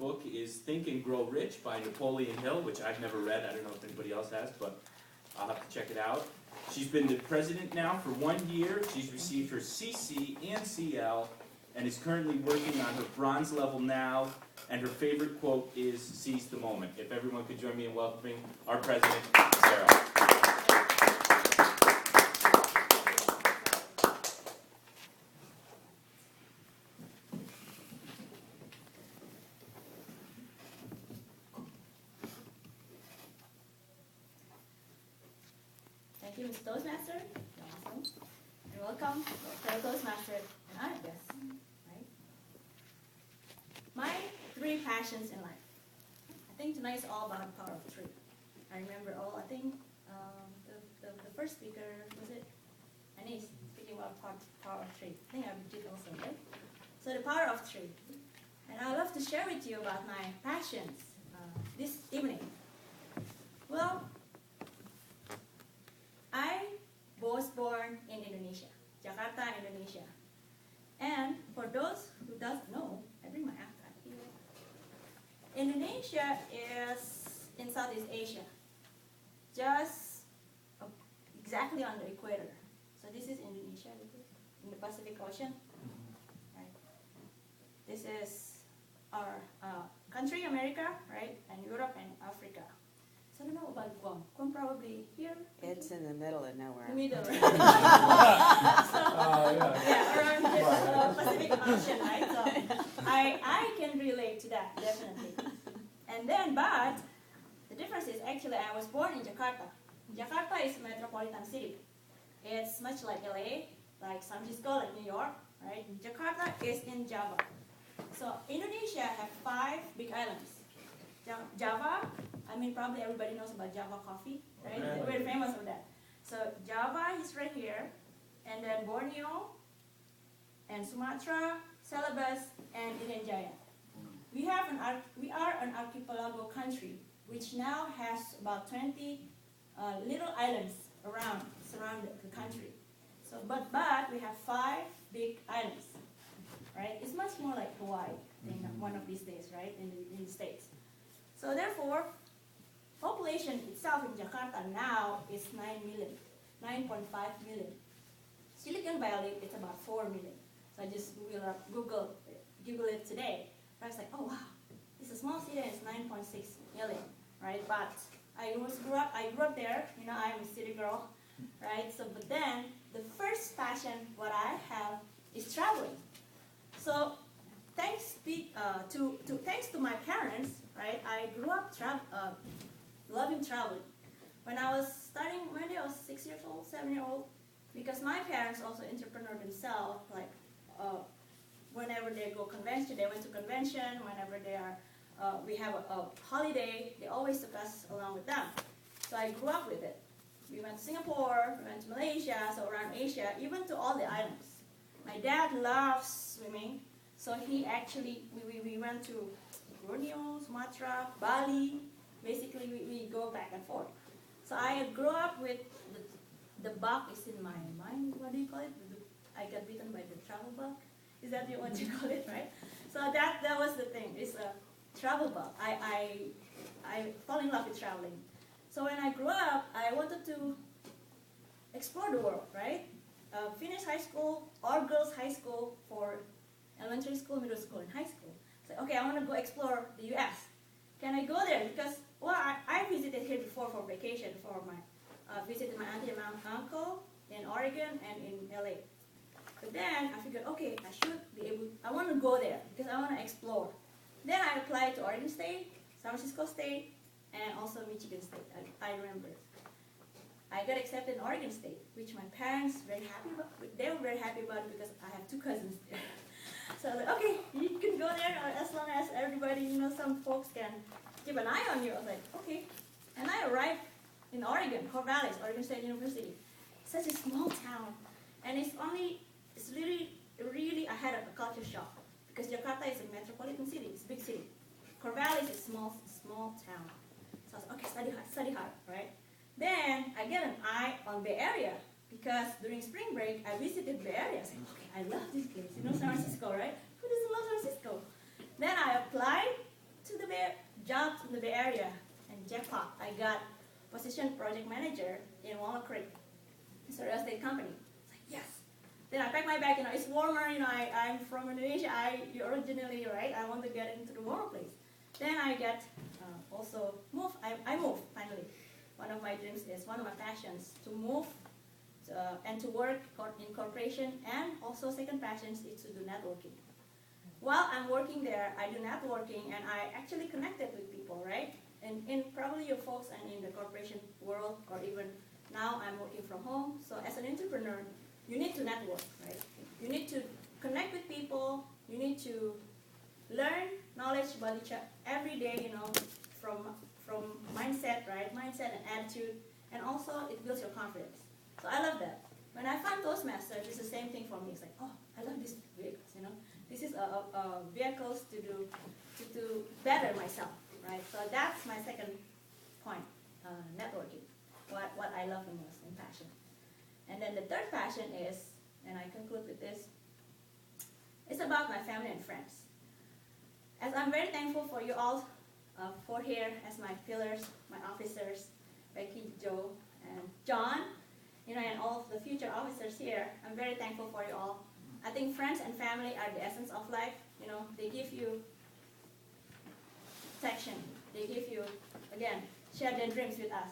book is Think and Grow Rich by Napoleon Hill, which I've never read. I don't know if anybody else has, but I'll have to check it out. She's been the president now for 1 year. She's received her CC and CL and is currently working on her bronze level now. And her favorite quote is, "Seize the moment." If everyone could join me in welcoming our president, Sarah. Thank you, Mr. Toastmaster. Awesome. And welcome, fellow Toastmaster and I guess. Right? My 3 passions in life. I think tonight is all about power of 3. I remember I think the first speaker, was it Anis, speaking about power of 3. I think I did also, right? So the power of 3. And I'd love to share with you about my passions this evening. Well, I was born in Indonesia, Jakarta, Indonesia. And for those who doesn't know, I bring my iPad here. Indonesia is in Southeast Asia, just exactly on the equator. So this is Indonesia, in the Pacific Ocean. Right. This is our country, America, right, and Europe and Africa. I don't know about Guam. Guam probably here. It's in the middle of nowhere. The middle, right? Yeah, around the Pacific Ocean, right? So I can relate to that, definitely. And then, but the difference is actually I was born in Jakarta. Jakarta is a metropolitan city. It's much like LA, like San Francisco, like New York, right? Jakarta is in Java. So Indonesia have 5 big islands. Java, I mean, probably everybody knows about Java coffee, right? They're very famous for that. So Java is right here, and then Borneo, and Sumatra, Celebes, and Irian Jaya. We are an archipelago country, which now has about 20 little islands surround the country. So, but we have 5 big islands, right? It's much more like Hawaii in one of these days, right? In the States. So therefore, population itself in Jakarta now is 9.5 million. Silicon Valley is about 4 million. So I just Google it today. I was like, oh wow, it's a small city and it's 9.6 million, right? But I grew up there. You know, I'm a city girl, right? So, but then the first passion what I have is traveling. So thanks to my parents, right? I grew up loving traveling. When I was 6 years old, 7 years old, because my parents also entrepreneur themselves, like whenever they go convention, they went to convention. Whenever we have a holiday, they always took us along with them. So I grew up with it. We went to Singapore, we went to Malaysia, so around Asia, even to all the islands. My dad loves swimming, so he actually, we went to Borneo, Sumatra, Bali. Basically, we go back and forth. So I grew up with the bug is in my mind. What do you call it? I got bitten by the travel bug. Is that what you call it, right? So that was the thing. It's a travel bug. I fall in love with traveling. So when I grew up, I wanted to explore the world, right? Finish high school or girls' high school for elementary school, middle school, and high school. So okay, I want to go explore the U.S. Can I go there? Because I visited here before for vacation. Visited my auntie and my uncle in Oregon and in LA. But then I figured, okay, I want to go there because I want to explore. Then I applied to Oregon State, San Francisco State, and also Michigan State. I remember. I got accepted in Oregon State, which my parents were very happy about. They were very happy about it because I have 2 cousins there. So I was like, okay, you can go there as long as everybody, some folks can keep an eye on you. I was like, okay. And I arrived in Oregon, Corvallis, Oregon State University. Such a small town. And it's really, I had a culture shock. Because Jakarta is a metropolitan city, it's a big city. Corvallis is a small town. So I was like, okay, study hard, right? Then I get an eye on Bay Area. Because during spring break, I visited Bay Area. I said, okay, I love this place. San Francisco, right? Who doesn't love San Francisco? Then I applied Bay Area, and jackpot, I got position project manager in Walnut Creek. It's a real estate company. It's like, yes. Then I pack my bag, it's warmer, I'm from Indonesia, you originally, right? I want to get into the warmer place. Then I get, also move, I move, finally. One of my dreams is, one of my passions, to move and to work in corporation, and also second passion is to do networking. While I'm working there, I do networking, and I actually connected with people, right? And in probably you folks and in the corporation world, or even now I'm working from home. So as an entrepreneur, you need to network, right? You need to connect with people. You need to learn knowledge about each other every day, from mindset, right? Mindset and attitude, and also it builds your confidence. So I love that. When I found Toastmasters, it's the same thing for me. It's like, oh, I love these vehicles, This is a vehicles to better myself, right? So that's my second point, networking. What I love the most in passion. And then the third passion is, and I conclude with this, it's about my family and friends. As I'm very thankful for you all, for here as my pillars, my officers, Becky, Joe, and John, and all of the future officers here. I'm very thankful for you all. I think friends and family are the essence of life. They give you protection. They give you, again, share their dreams with us.